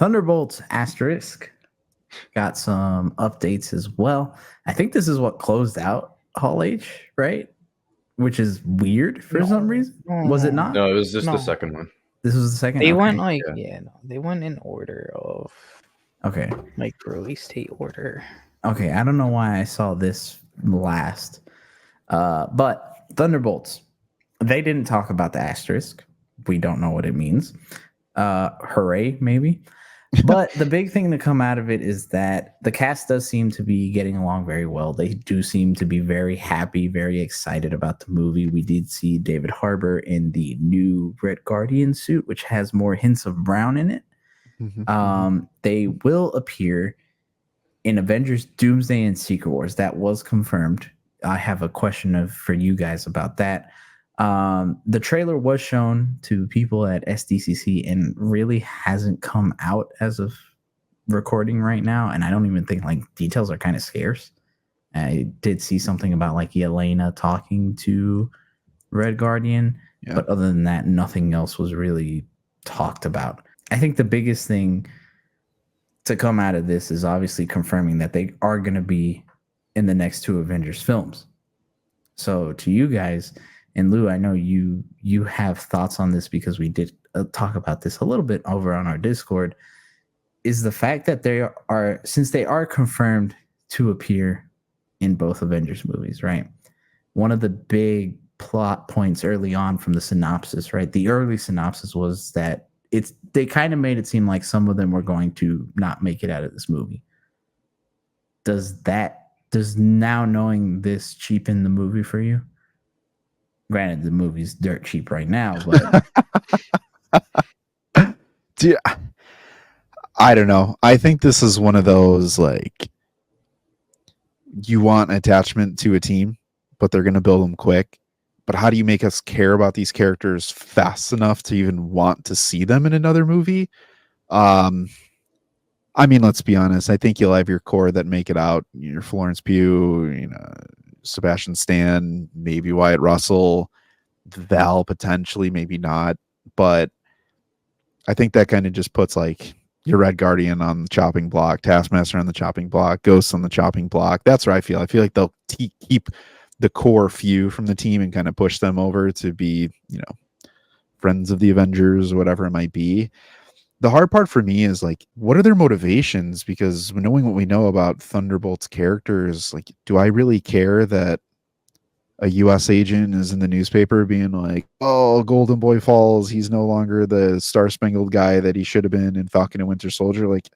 Thunderbolts asterisk got some updates as well. I think this is what closed out Hall H, right? Which is weird for some reason. Was it not? No, it was just the second one. This was the second. They okay. went like they went in order of like release date order. Okay, I don't know why I saw this last, but Thunderbolts. They didn't talk about the asterisk. We don't know what it means. Hooray, maybe. But the big thing to come out of it is that the cast does seem to be getting along very well. They do seem to be very happy, very excited about the movie. We did see David Harbour in the new Red Guardian suit, which has more hints of brown in it. They will appear in Avengers Doomsday and Secret Wars. That was confirmed. I have a question for you guys about that. The trailer was shown to people at SDCC and really hasn't come out as of recording right now. And I don't even think like details are kind of scarce. I did see something about like Yelena talking to Red Guardian, but other than that, nothing else was really talked about. I think the biggest thing to come out of this is obviously confirming that they are going to be in the next two Avengers films. So to you guys, and Lou, I know you have thoughts on this because we did talk about this a little bit over on our Discord, is the fact that since they are confirmed to appear in both Avengers movies, right? One of the big plot points early on from the synopsis, right? The early synopsis was that they kind of made it seem like some of them were going to not make it out of this movie. Does now knowing this cheapen the movie for you? Granted, the movie's dirt cheap right now, but I don't know. I think this is one of those like you want attachment to a team, but they're going to build them quick. But how do you make us care about these characters fast enough to even want to see them in another movie? I mean, let's be honest. I think you'll have your core that make it out. Your Florence Pugh, Sebastian Stan, maybe Wyatt Russell, Val potentially, maybe not. But I think that kind of just puts like your Red Guardian on the chopping block, Taskmaster on the chopping block, Ghosts on the chopping block. That's where I feel like they'll keep the core few from the team and kind of push them over to be, friends of the Avengers or whatever it might be. The hard part for me is like, what are their motivations? Because knowing what we know about Thunderbolt's characters, like, do I really care that a US agent is in the newspaper being like, oh, Golden Boy falls, he's no longer the Star-Spangled guy that he should have been in Falcon and Winter Soldier? Like,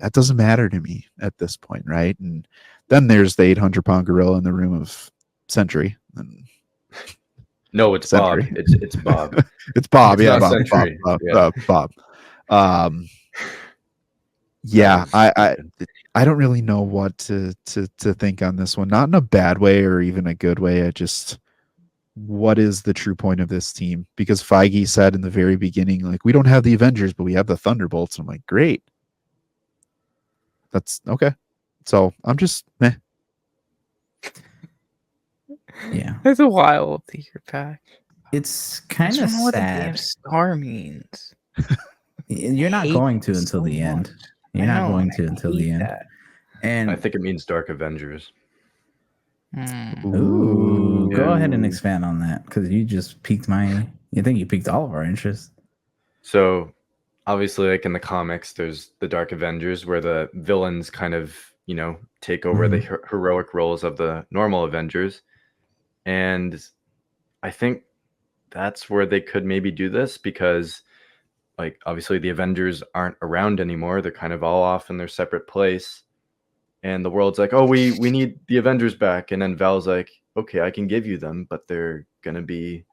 that doesn't matter to me at this point, right? And then there's the 800-pound gorilla in the room of Sentry. And no, it's Sentry. Bob. It's Bob. It's Bob. It's Bob. I don't really know what to think on this one. Not in a bad way or even a good way. What is the true point of this team? Because Feige said in the very beginning, like, we don't have the Avengers, but we have the Thunderbolts. I'm like, great. That's okay. So I'm just meh. Yeah, it's a wild to hear back. It's kind of sad. What the damn star means. You're not going to until the end. You're not going to until the end. And I think it means Dark Avengers. Ooh, go ahead and expand on that, because you just piqued you think you piqued all of our interest. So obviously, like in the comics, there's the Dark Avengers where the villains kind of, take over the heroic roles of the normal Avengers. And I think that's where they could maybe do this, because like obviously the Avengers aren't around anymore. They're kind of all off in their separate place. And the world's like, oh, we need the Avengers back. And then Val's like, okay, I can give you them, but they're going to be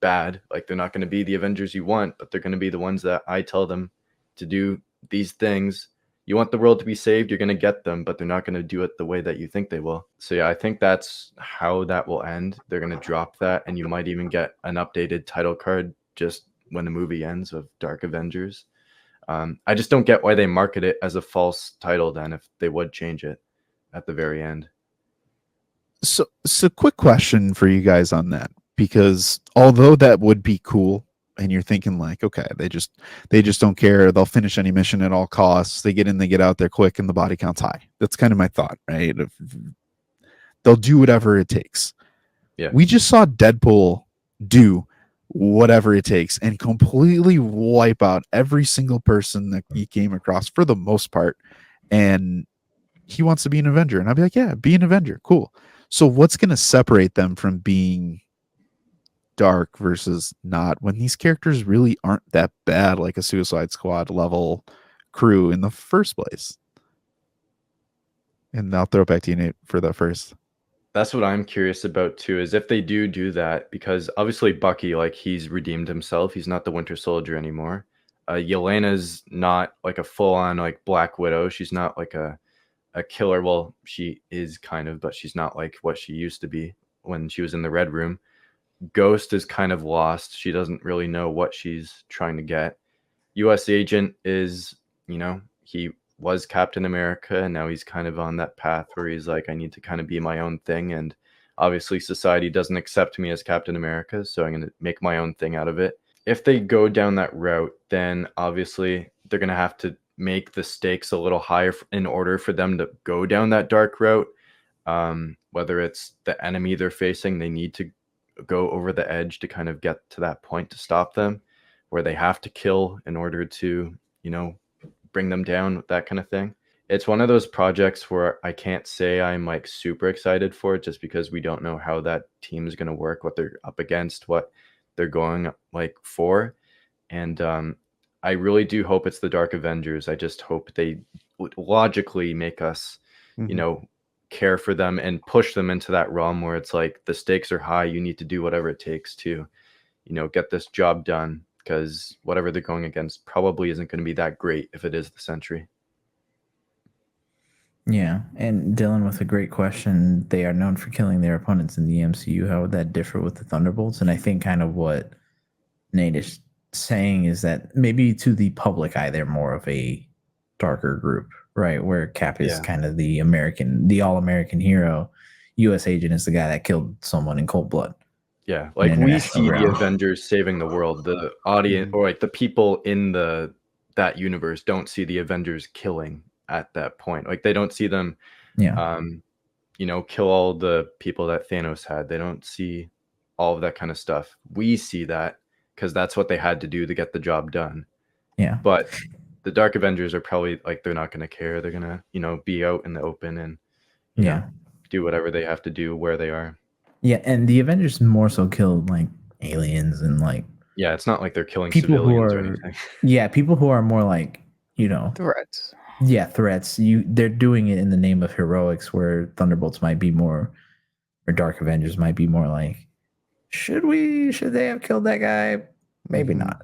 bad. Like, they're not going to be the Avengers you want, but they're going to be the ones that I tell them to do these things. You want the world to be saved, you're going to get them, but they're not going to do it the way that you think they will. So yeah, I think that's how that will end. They're going to drop that, and you might even get an updated title card just when the movie ends of Dark Avengers. I just don't get why they market it as a false title then, if they would change it at the very end. So quick question for you guys on that, because although that would be cool and you're thinking like, okay, they just don't care. They'll finish any mission at all costs. They get in, they get out there quick, and the body count's high. That's kind of my thought, right? They'll do whatever it takes. Yeah. We just saw Deadpool do whatever it takes and completely wipe out every single person that he came across for the most part. And he wants to be an Avenger. And I'd be like, yeah, be an Avenger. Cool. So what's going to separate them from being dark versus not when these characters really aren't that bad, like a Suicide Squad level crew in the first place? And I'll throw it back to you, Nate, for the first. That's what I'm curious about too, is if they do that, because obviously Bucky, like, he's redeemed himself. He's not the Winter Soldier anymore. Yelena's not like a full-on like Black Widow. She's not like a killer. Well, she is kind of, but she's not like what she used to be when she was in the Red Room. Ghost is kind of lost. She doesn't really know what she's trying to get. US Agent is, he was Captain America, and now he's kind of on that path where he's like, I need to kind of be my own thing, and obviously society doesn't accept me as Captain America, so I'm going to make my own thing out of it. If they go down that route, then obviously they're going to have to make the stakes a little higher in order for them to go down that dark route. Whether it's the enemy they're facing, they need to go over the edge to kind of get to that point to stop them, where they have to kill in order to, bring them down, that kind of thing. It's one of those projects where I can't say I'm like super excited for it, just because we don't know how that team is going to work, what they're up against, what they're going like for. And I really do hope it's the Dark Avengers. I just hope they would logically make us, care for them and push them into that realm where it's like the stakes are high. You need to do whatever it takes to, get this job done, because whatever they're going against probably isn't going to be that great if it is the Sentry. Yeah, and Dylan with a great question. They are known for killing their opponents in the MCU. How would that differ with the Thunderbolts? And I think kind of what Nate is saying is that maybe to the public eye, they're more of a darker group, right? Where Cap is kind of the all-American hero. US Agent is the guy that killed someone in cold blood. Yeah, like we see the Avengers saving the world. The audience, or like the people in that universe, don't see the Avengers killing at that point. Like they don't see them, kill all the people that Thanos had. They don't see all of that kind of stuff. We see that because that's what they had to do to get the job done. Yeah, but the Dark Avengers are probably like, they're not going to care. They're going to, be out in the open and do whatever they have to do where they are. Yeah, and the Avengers more so killed like aliens and like it's not like they're killing civilians or anything. Yeah, people who are more like threats. Yeah, threats. They're doing it in the name of heroics, where Thunderbolts might be more, or Dark Avengers might be more like, should they have killed that guy? Maybe not.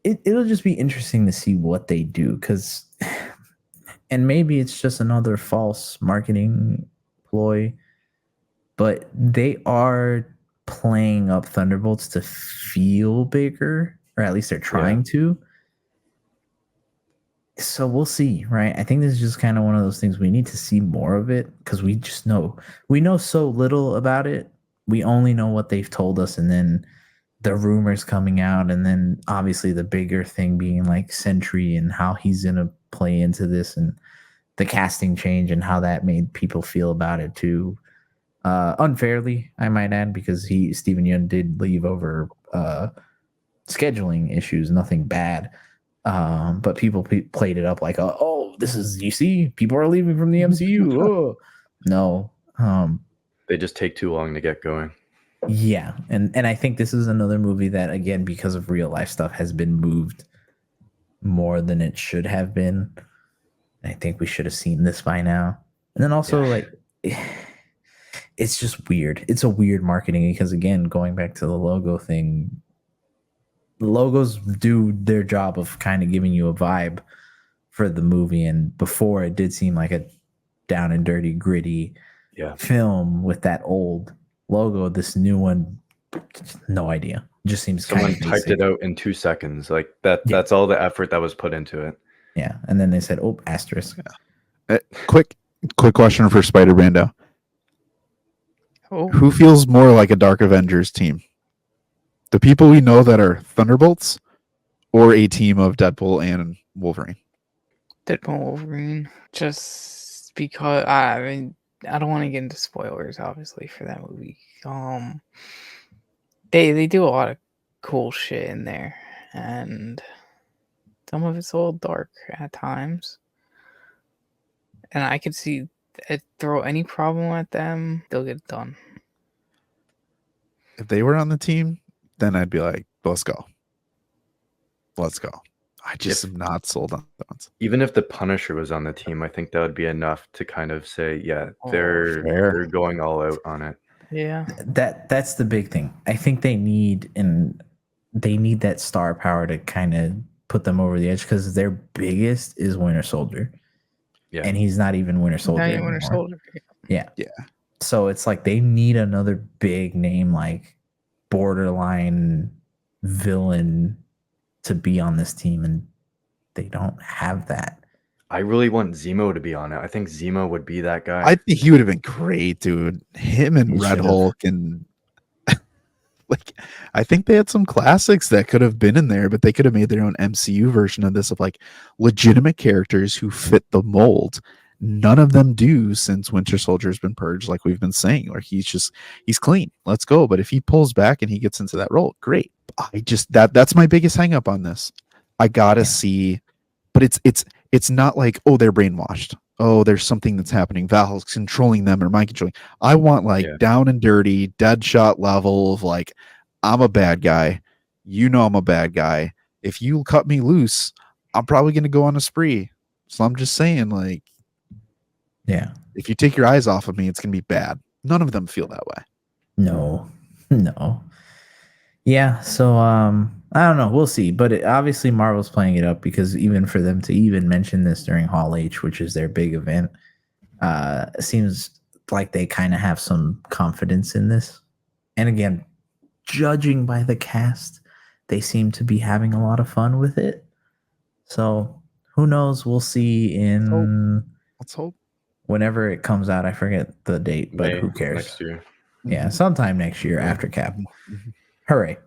It'll just be interesting to see what they do, because, and maybe it's just another false marketing ploy, but they are playing up Thunderbolts to feel bigger, or at least they're trying to. So we'll see, right? I think this is just kind of one of those things we need to see more of it, because we know so little about it. We only know what they've told us, and then the rumors coming out, and then obviously the bigger thing being like Sentry and how he's gonna play into this, and the casting change and how that made people feel about it too. Unfairly, I might add, because Steven Yeun did leave over scheduling issues, nothing bad. But people played it up like, oh, this is, you see, people are leaving from the MCU. Oh. No. They just take too long to get going. Yeah. And I think this is another movie that, again, because of real life stuff, has been moved more than it should have been. I think we should have seen this by now. And then also, it's just weird. It's a weird marketing, because, again, going back to the logo thing, the logos do their job of kind of giving you a vibe for the movie. And before, it did seem like a down and dirty, gritty film with that old logo. This new one, no idea. It just seems someone typed it out in 2 seconds. Like that. Yeah. That's all the effort that was put into it. Yeah, and then they said, "Oh, asterisk." Quick question for Spider Brando. Oh. Who feels more like a Dark Avengers team? The people we know that are Thunderbolts, or a team of Deadpool and Wolverine. Deadpool Wolverine. Just because I mean I don't want to get into spoilers, obviously, for that movie. They do a lot of cool shit in there, and some of it's a little dark at times. And I could see it, throw any problem at them, they'll get it done. If they were on the team, then I'd be like, let's go. Let's go. I just am not sold on that. Even if the Punisher was on the team, I think that would be enough to kind of say, yeah, they're going all out on it. Yeah. That's the big thing. I think they need that star power to kind of put them over the edge, because their biggest is Winter Soldier. Yeah. And he's not even Winter Soldier anymore. Winter Soldier. Yeah. Yeah. So it's like they need another big name, like borderline villain, to be on this team, and they don't have that. I really want Zemo to be on it. I think Zemo would be that guy. I think he would have been great, dude. Him and Red Hulk, and like, I think they had some classics that could have been in there, but they could have made their own MCU version of this, of like legitimate characters who fit the mold. None of them do, since Winter Soldier's been purged, like we've been saying, where he's clean. Let's go. But if he pulls back and he gets into that role, great. I just that's my biggest hang up on this. I gotta see, but it's not like, oh, they're brainwashed. Oh, there's something that's happening. Val's controlling them or mind controlling. I want like down and dirty, Deadshot level of like, I'm a bad guy. You know I'm a bad guy. If you cut me loose, I'm probably gonna go on a spree. So I'm just saying, like, yeah, if you take your eyes off of me, it's gonna be bad. None of them feel that way. No. Yeah, so I don't know. We'll see. But obviously Marvel's playing it up, because even for them to even mention this during Hall H, which is their big event, seems like they kind of have some confidence in this. And again, judging by the cast, they seem to be having a lot of fun with it. So who knows? We'll see in Let's hope. Whenever it comes out. I forget the date, but May, who cares? next year. Yeah, sometime next year after Cap. Hooray.